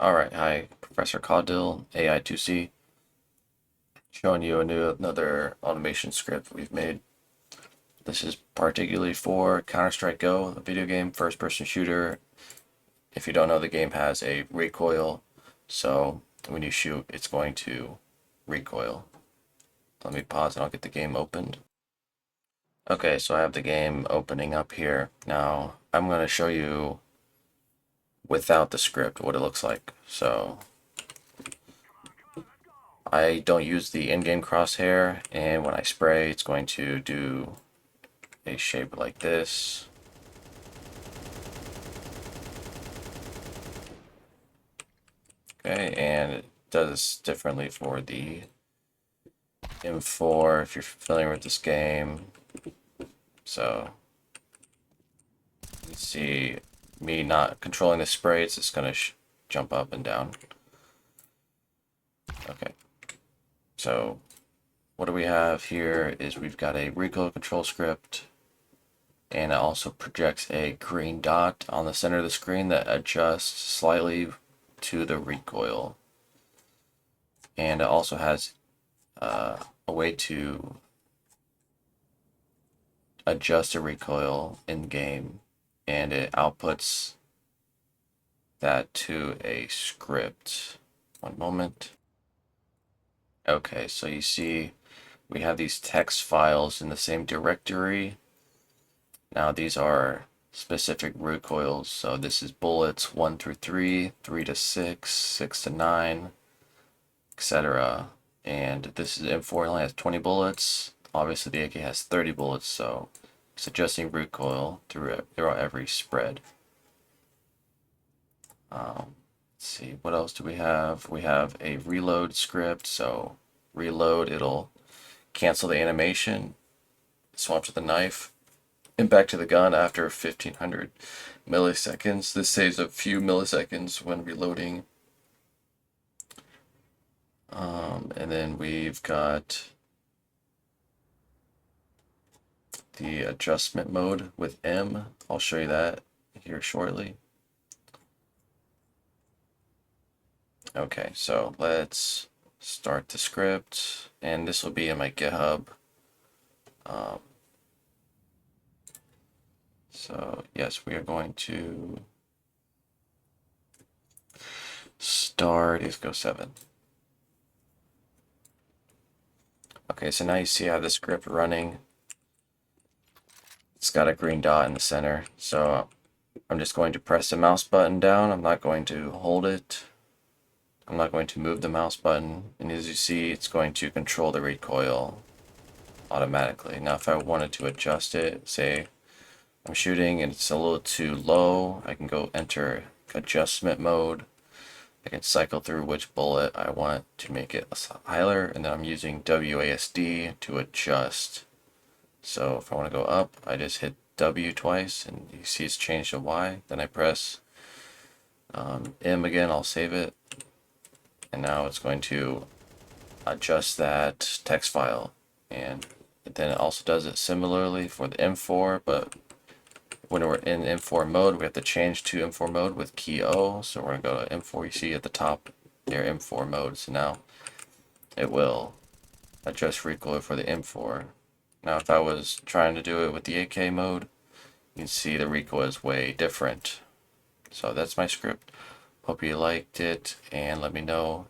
Alright, hi, Professor Caudill, AI2C, showing you another automation script we've made. This is particularly for Counter-Strike Go, a video game, first-person shooter. If you don't know, the game has a recoil, so when you shoot, it's going to recoil. Let me pause and I'll get the game opened. Okay, so I have the game opening up here. Now, I'm going to show you without the script what it looks like. So I don't use the in-game crosshair, and when I spray, it's going to do a shape like this. Okay, and it does differently for the M4 if you're familiar with this game. So you see me not controlling the spray, it's just going to jump up and down. Okay, so what do we have here is we've got a recoil control script, and it also projects a green dot on the center of the screen that adjusts slightly to the recoil. And it also has a way to adjust the recoil in game, and it outputs that to a script. One moment. Okay, so you see we have these text files in the same directory. Now these are specific recoils, so this is bullets 1 through 3, 3 to 6, 6 to 9, etc. And this is M4 only has 20 bullets. Obviously the AK has 30 bullets, so it's adjusting recoil throughout every spread. Let's see, what else do we have? We have a reload script, so reload, it'll cancel the animation, swap to the knife, and back to the gun after 1500 milliseconds. This saves a few milliseconds when reloading. And then we've got the adjustment mode with M. I'll show you that here shortly. Okay, so let's start the script, and this will be in my GitHub. So yes, we are going to start. Let's go 7. Okay, so now you see I have the script running. It's got a green dot in the center, so I'm just going to press the mouse button down. I'm not going to hold it. I'm not going to move the mouse button, and as you see, it's going to control the recoil automatically. Now if I wanted to adjust it, say I'm shooting and it's a little too low, I can go enter adjustment mode. I can cycle through which bullet I want to make it higher, and then I'm using WASD to adjust. So if I want to go up, I just hit W twice, and you see it's changed to Y. Then I press M again, I'll save it. And now it's going to adjust that text file. And then it also does it similarly for the M4, but when we're in M4 mode, we have to change to M4 mode with key O. So we're going to go to M4, you see at the top there, M4 mode. So now it will adjust recoil for the M4. Now if I was trying to do it with the AK mode, you can see the recoil is way different. So that's my script. Hope you liked it, and let me know.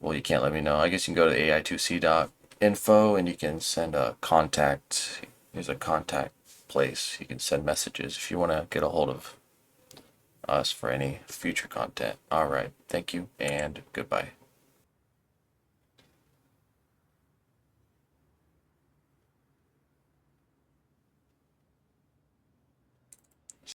Well, you can't let me know. I guess you can go to ai2c.info and you can send a contact. There's a contact place. You can send messages if you want to get a hold of us for any future content. All right. Thank you and goodbye.